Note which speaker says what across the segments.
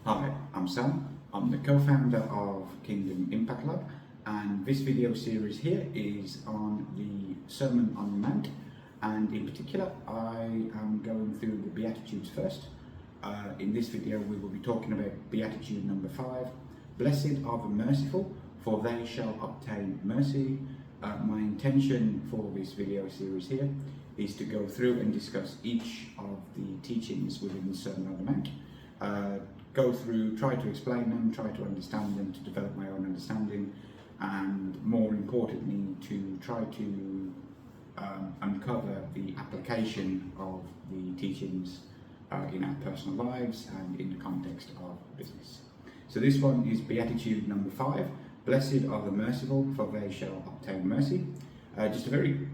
Speaker 1: Hi, I'm Sam. I'm the co-founder of Kingdom Impact Lab, and this video series here is on the Sermon on the Mount, and in particular I am going through the Beatitudes first. In this video we will be talking about Beatitude number 5, Blessed are the merciful, for they shall obtain mercy. My intention for this video series here is to go through and discuss each of the teachings within the Sermon on the Mount. Go through, try to explain them, try to understand them, to develop my own understanding, and more importantly to try to uncover the application of the teachings in our personal lives and in the context of business. So this one is Beatitude number 5, Blessed are the merciful, for they shall obtain mercy. Just a very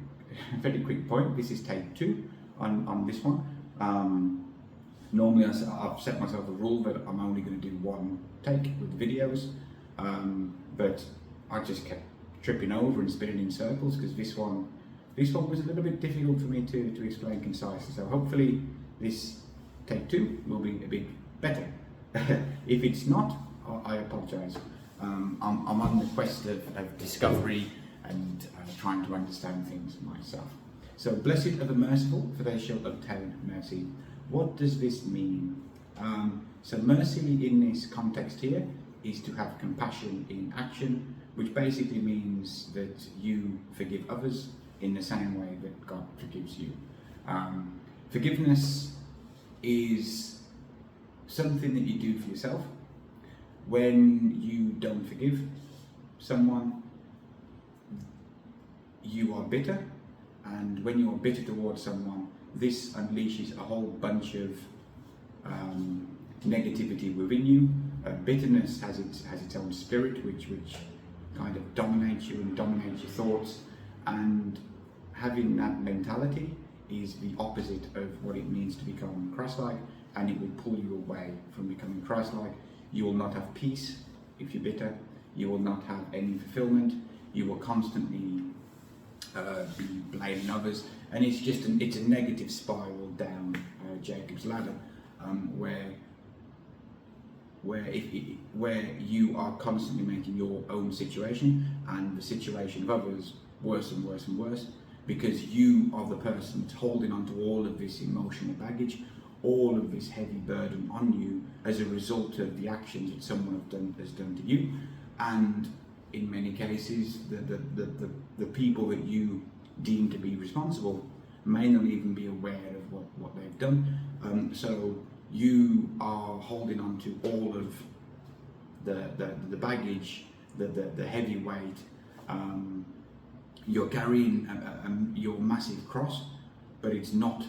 Speaker 1: quick point, this is take 2 on this one. Normally I've set myself a rule that I'm only going to do one take with the videos, but I just kept tripping over and spinning in circles because this one was a little bit difficult for me to explain concisely. So hopefully this take 2 will be a bit better. If it's not, I apologise. I'm on the quest of discovery and trying to understand things myself. So blessed are the merciful, for they shall obtain mercy. What does this mean? So mercy in this context here is to have compassion in action, which basically means that you forgive others in the same way that God forgives you. Forgiveness is something that you do for yourself. When you don't forgive someone, you are bitter, and when you are bitter towards someone, this unleashes a whole bunch of negativity within you. Bitterness has its own spirit, which kind of dominates you and dominates your thoughts. And having that mentality is the opposite of what it means to become Christ-like, and it will pull you away from becoming Christ-like. You will not have peace if you're bitter. You will not have any fulfillment. You will constantly be blaming others, and it's a negative spiral down Jacob's ladder, where you are constantly making your own situation and the situation of others worse and worse and worse, because you are the person that's holding on to all of this emotional baggage, all of this heavy burden on you as a result of the actions that someone has done to you. And in many cases, the people that you deem to be responsible may not even be aware of what they've done. So you are holding on to all of the baggage, the heavy weight. You're carrying your massive cross, but it's not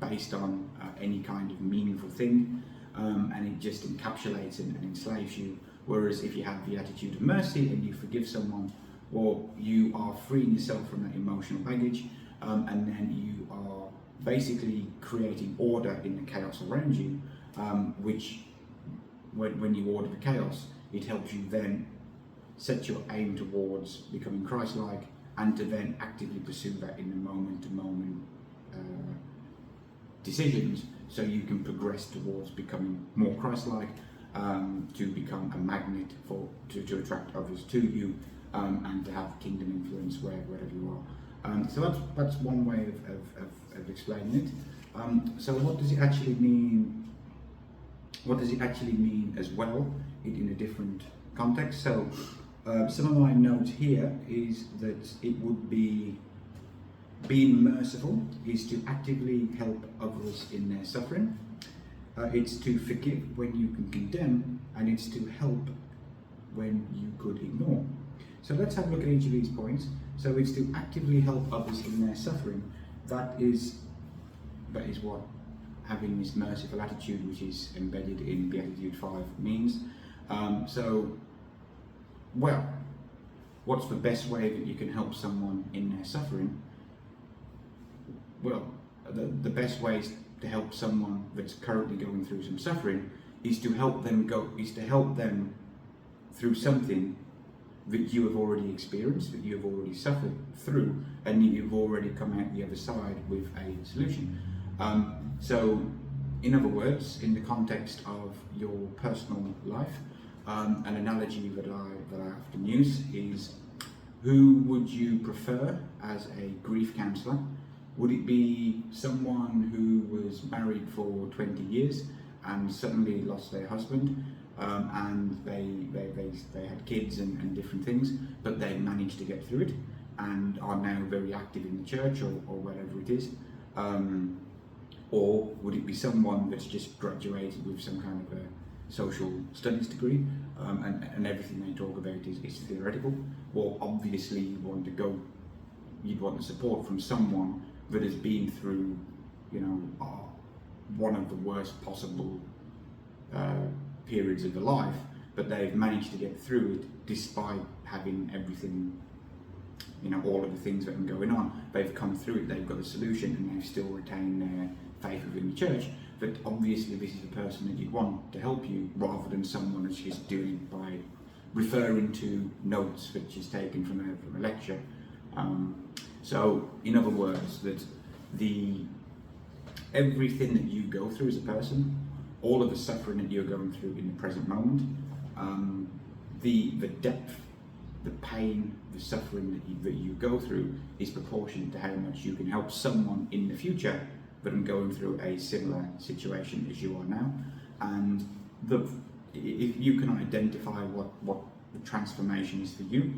Speaker 1: based on any kind of meaningful thing, and it just encapsulates and enslaves you. Whereas if you have the attitude of mercy and you forgive someone, well, you are freeing yourself from that emotional baggage, and then you are basically creating order in the chaos around you, which when you order the chaos, it helps you then set your aim towards becoming Christ-like, and to then actively pursue that in the moment-to-moment decisions, so you can progress towards becoming more Christ-like, to become a magnet to attract others to you, and to have kingdom influence wherever you are. So that's one way of explaining it. So what does it actually mean? What does it actually mean as well in a different context? So some of my notes here is that it would be being merciful is to actively help others in their suffering. It's to forgive when you can condemn, and it's to help when you could ignore. So let's have a look at each of these points. So it's to actively help others in their suffering. That is what having this merciful attitude, which is embedded in Beatitude 5, means. Well, what's the best way that you can help someone in their suffering? Well, the best way to help someone that's currently going through some suffering is to help them through something that you have already experienced, that you have already suffered through, and you've already come out the other side with a solution. So In other words, in the context of your personal life, an analogy that I often use is, who would you prefer as a grief counsellor? Would it be someone who was married for 20 years and suddenly lost their husband, and they had kids and different things, but they managed to get through it and are now very active in the church or whatever it is? Or would it be someone that's just graduated with some kind of a social studies degree, and everything they talk about is theoretical? Well, obviously you'd want the support from someone that has been through, one of the worst possible periods of their life, but they've managed to get through it despite having everything, all of the things that are going on. They've come through it, they've got a solution, and they've still retained their faith within the church. But obviously this is the person that you'd want to help you, rather than someone that's just doing it by referring to notes which is taken from a lecture. So in other words, that everything that you go through as a person, all of the suffering that you're going through in the present moment, the depth, the pain, the suffering that you go through is proportionate to how much you can help someone in the future that are going through a similar situation as you are now. And if you can identify what the transformation is for you,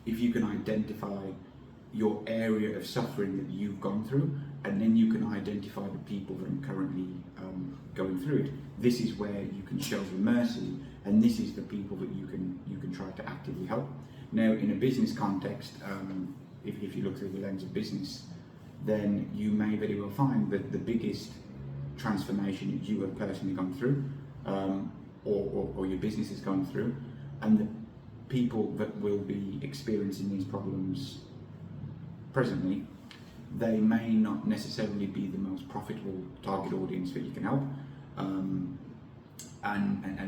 Speaker 1: if you can identify your area of suffering that you've gone through, and then you can identify the people that are currently going through it, this is where you can show the mercy, and this is the people that you can try to actively help. Now, in a business context, if you look through the lens of business, then you may very well find that the biggest transformation that you have personally gone through, or your business has gone through, and the people that will be experiencing these problems presently, they may not necessarily be the most profitable target audience that you can help, and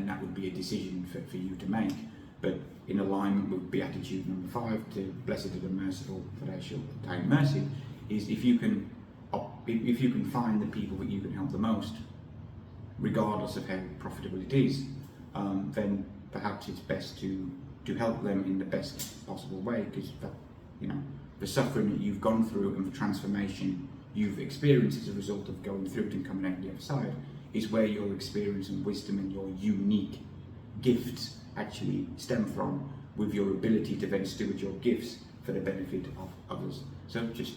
Speaker 1: that would be a decision for you to make. But in alignment with Beatitude number 5, to blessed are the merciful, for they shall obtain mercy, is if you can find the people that you can help the most, regardless of how profitable it is, then perhaps it's best to help them in the best possible way, because the suffering that you've gone through and the transformation you've experienced as a result of going through it and coming out the other side is where your experience and wisdom and your unique gifts actually stem from, with your ability to then steward your gifts for the benefit of others. So just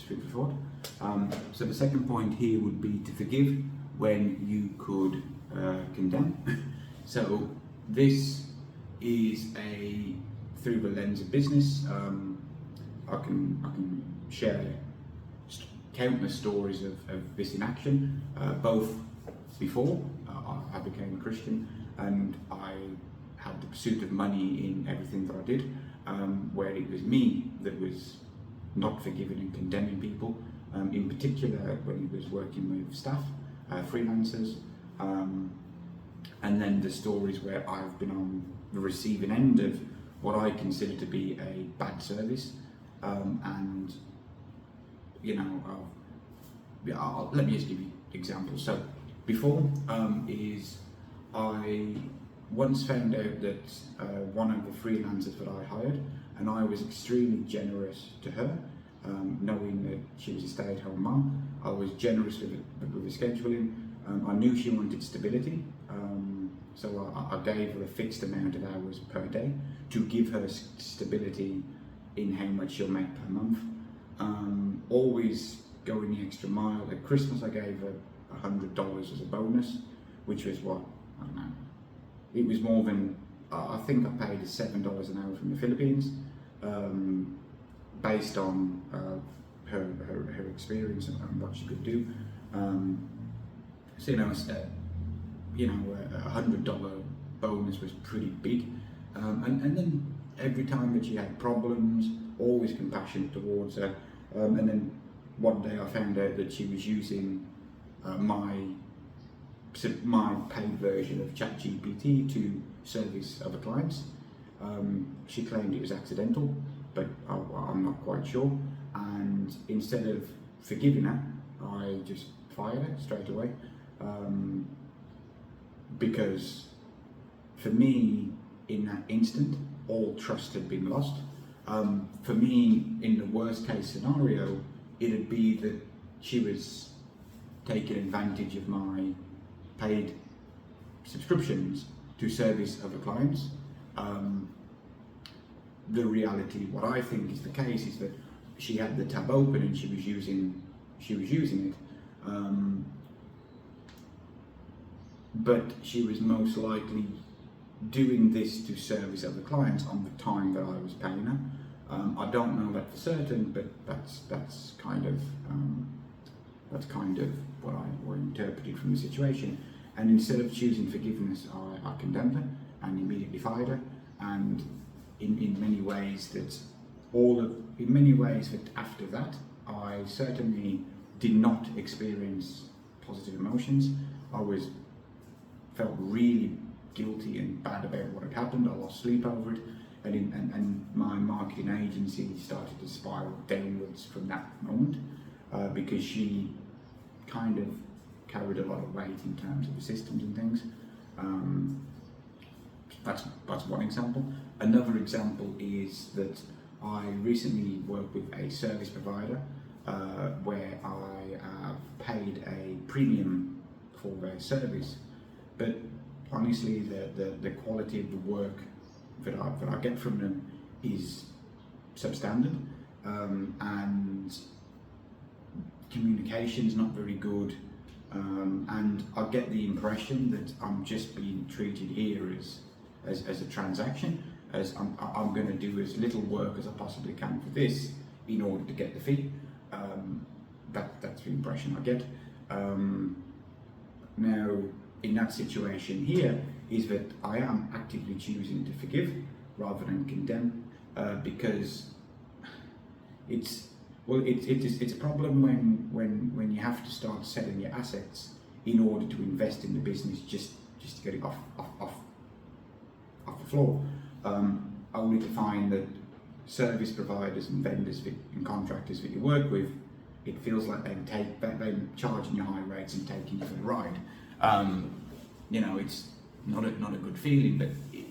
Speaker 1: food for thought. So the second point here would be to forgive when you could condemn. So this is through the lens of business. I can share countless stories of this in action, both before I became a Christian and I had the pursuit of money in everything that I did, where it was me that was not forgiving and condemning people, in particular when he was working with staff, freelancers, and then the stories where I've been on the receiving end of what I consider to be a bad service, and let me just give you examples. So before is I once found out that one of the freelancers that I hired, and I was extremely generous to her, knowing that she was a stay-at-home mum. I was generous with the scheduling. I knew she wanted stability, so I gave her a fixed amount of hours per day to give her stability in how much she'll make per month. Always going the extra mile. At Christmas I gave her $100 as a bonus, which was what, I don't know, it was more than, I think I paid $7 an hour from the Philippines, based on her experience and what she could do. So a $100 bonus was pretty big, and then every time that she had problems, always compassionate towards her. And then one day I found out that she was using my paid version of ChatGPT to service other clients. She claimed it was accidental, but I'm not quite sure. And instead of forgiving her, I just fired her straight away, because for me, in that instant, all trust had been lost. For me, in the worst case scenario, it'd be that she was taking advantage of my paid subscriptions to service other clients. The reality, what I think is the case, is that she had the tab open and she was using it, but she was most likely doing this to service other clients on the time that I was paying her. I don't know that for certain, but that's kind of what I interpreted from the situation. And instead of choosing forgiveness, I condemned her and immediately fired her. And in many ways that after that, I certainly did not experience positive emotions. I felt really guilty and bad about what had happened. I lost sleep over it, and my marketing agency started to spiral downwards from that moment, because she kind of carried a lot of weight in terms of the systems and things. That's one example. Another example is that I recently worked with a service provider where I have paid a premium for their service, but honestly the quality of the work that I get from them is substandard, and communication's not very good, and I get the impression that I'm just being treated here as a transaction, as I'm going to do as little work as I possibly can for this in order to get the fee. That's the impression I get. Now, in that situation here, is that I am actively choosing to forgive rather than condemn, because it's a problem when you have to start selling your assets in order to invest in the business just to get it off the floor, only to find that service providers and vendors and contractors that you work with, it feels like they're charging you high rates and taking you for the ride. It's not a good feeling, but it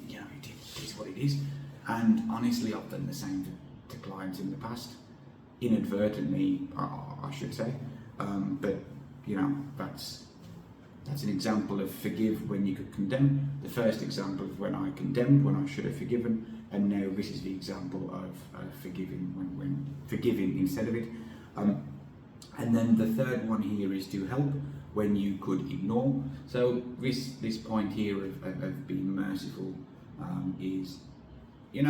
Speaker 1: is what it is. And honestly, I've done the same to clients in the past, inadvertently, I should say. But that's an example of forgive when you could condemn. The first example of when I condemned when I should have forgiven, and now this is the example of forgiving when forgiving instead of it. And then the third one here is to help when you could ignore. So this point here of being merciful is, the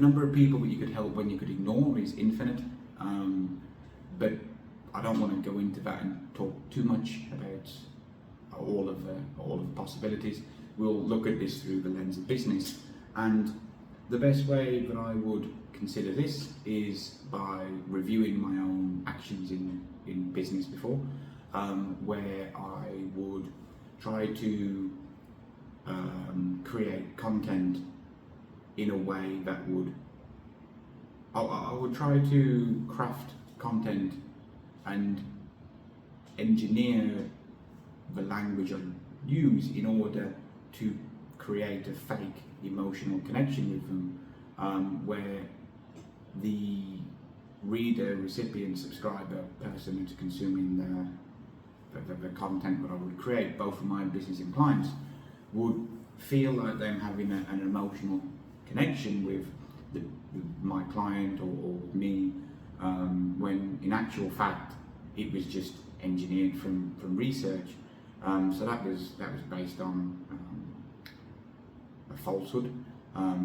Speaker 1: number of people that you could help when you could ignore is infinite. But I don't want to go into that and talk too much about all of the possibilities. We'll look at this through the lens of business, and the best way that I would consider this is by reviewing my own actions in business before, where I would try to create content in a way that I would try to craft content and engineer the language I use in order to create a fake emotional connection with them, where the reader, recipient, subscriber, person who's consuming the content that I would create, both for my business and clients, would feel like them having an emotional connection with my client or me, when in actual fact it was just engineered from research. So that was based on a falsehood,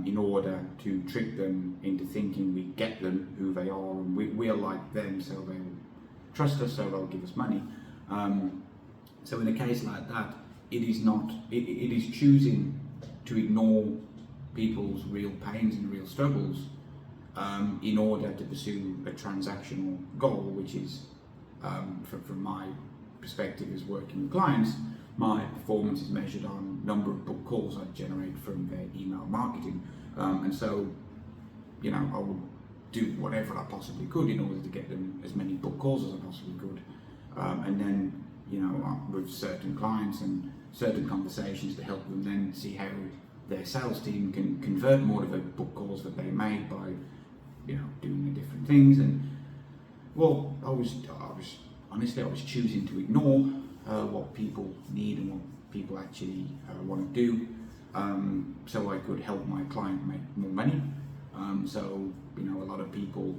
Speaker 1: in order to trick them into thinking we get them, who they are, and we're like them, so they'll trust us, so they'll give us money. So in a case like that, it is choosing to ignore people's real pains and real struggles, in order to pursue a transactional goal, which is, from my perspective as working with clients, my performance is measured on number of book calls I generate from their email marketing, and so I would do whatever I possibly could in order to get them as many book calls as I possibly could. and then, you know, with certain clients and certain conversations to help them then see how their sales team can convert more of the book calls that they made by, you know, doing the different things. And well, I was choosing to ignore what people need and what people actually want to do, so I could help my client make more money. So, you know, a lot of people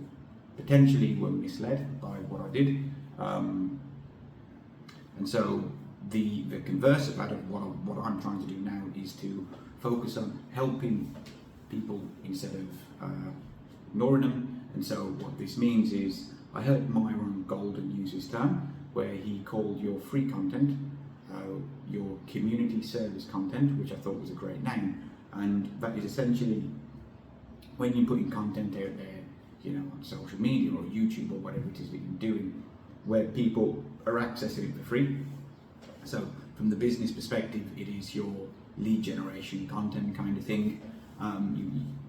Speaker 1: potentially were misled by what I did, and so the converse of that, of what I'm trying to do now, is to focus on helping people instead of ignoring them. And so what this means is, I heard Myron Golden use this term, where he called your free content your community service content, which I thought was a great name. And that is essentially when you're putting content out there, you know, on social media or YouTube or whatever it is that you're doing, where people are accessing it for free. So from the business perspective, it is your lead generation content kind of thing.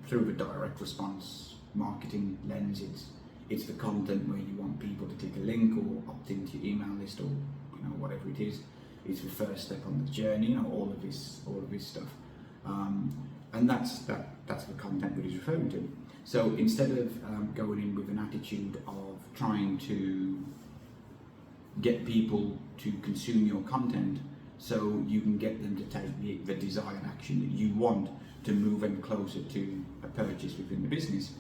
Speaker 1: Through a direct response marketing lens, it's the content where you want people to click a link or opt into your email list, or, you know, whatever it is. It's the first step on the journey, you know, all of this stuff, and that's the content that he's referring to. So instead of going in with an attitude of trying to get people to consume your content so you can get them to take the desired action that you want to move them closer to a purchase within the business,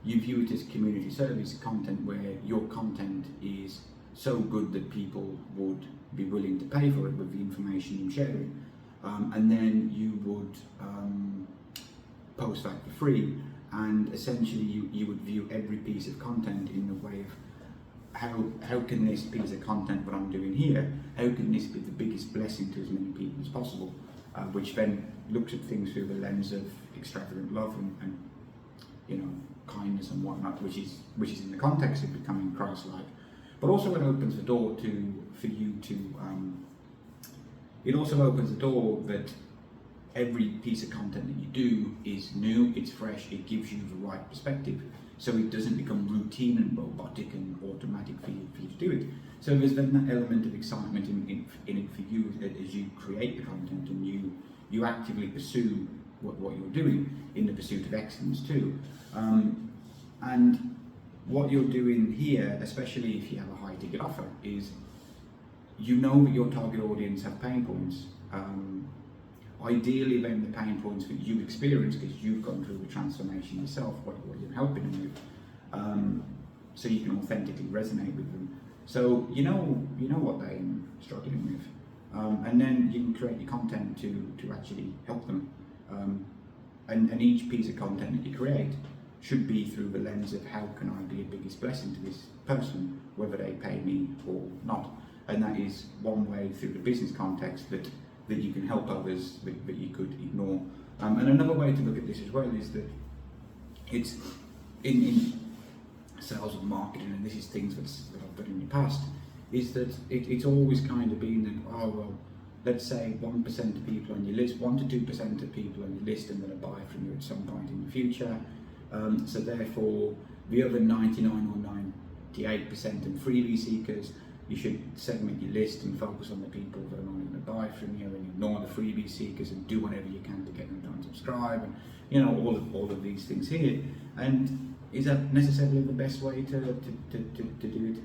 Speaker 1: you view it as community service content, where your content is so good that people would be willing to pay for it with the information you're sharing, and then you would post that for free, and essentially you would view every piece of content in the way of how can this piece of content that I'm doing here, how can this be the biggest blessing to as many people as possible, which then looks at things through the lens of extravagant love and you know, kindness and whatnot, which is in the context of becoming Christ-like. But also it opens the door for you to, it also opens the door that every piece of content that you do is new, it's fresh, it gives you the right perspective, so it doesn't become routine and robotic and automatic for you to do it. So there's then that element of excitement in it for you as you create the content and you actively pursue what you're doing in the pursuit of excellence too. And what you're doing here, especially if you have a high ticket offer, is you know that your target audience have pain points. Ideally then the pain points that you experience because you've gone through the transformation yourself, what you're helping them with, so you can authentically resonate with them. So you know what they're struggling with, and then you can create your content to actually help them. And each piece of content that you create should be through the lens of how can I be a biggest blessing to this person, whether they pay me or not. And that is one way through the business context that you can help others that you could ignore. And another way to look at this as well is that it's in sales and marketing, and this is things that I've done in the past, is that it's always kind of been that, oh well, let's say 1% of people on your list, 1 to 2% of people on your list are going to buy from you at some point in the future. So therefore, the other 99 or 98% and freebie seekers, you should segment your list and focus on the people that are only going to buy from you, and ignore the freebie seekers and do whatever you can to get them to unsubscribe, and you know, all of these things here. And is that necessarily the best way to do it?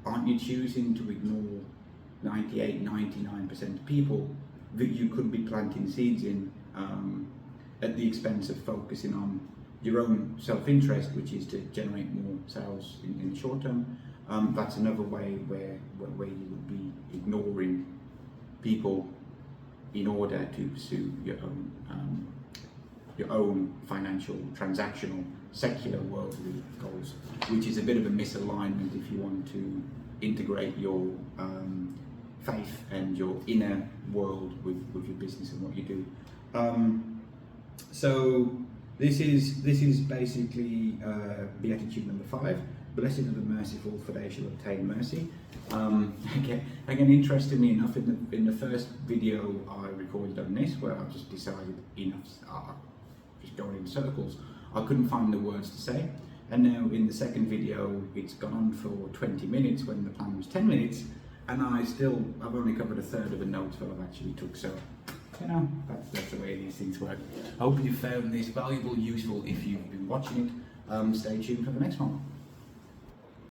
Speaker 1: Aren't you choosing to ignore 98, 99% of people that you could be planting seeds in, at the expense of focusing on your own self-interest, which is to generate more sales in the short term? That's another way where you would be ignoring people in order to pursue your own financial, transactional, secular worldly goals, which is a bit of a misalignment if you want to integrate your faith and your inner world with your business and what you do. So this is basically beatitude number 5. Blessed are the merciful, for they shall obtain mercy. Again, interestingly enough, in the first video I recorded on this, where I just decided enough, just going in circles, I couldn't find the words to say. and now in the second video it's gone on for 20 minutes when the plan was 10 minutes, and I've only covered a third of the notes that I've actually took. So you know, that's the way these things work. I hope you found this valuable, useful. If you've been watching it, stay tuned for the next one.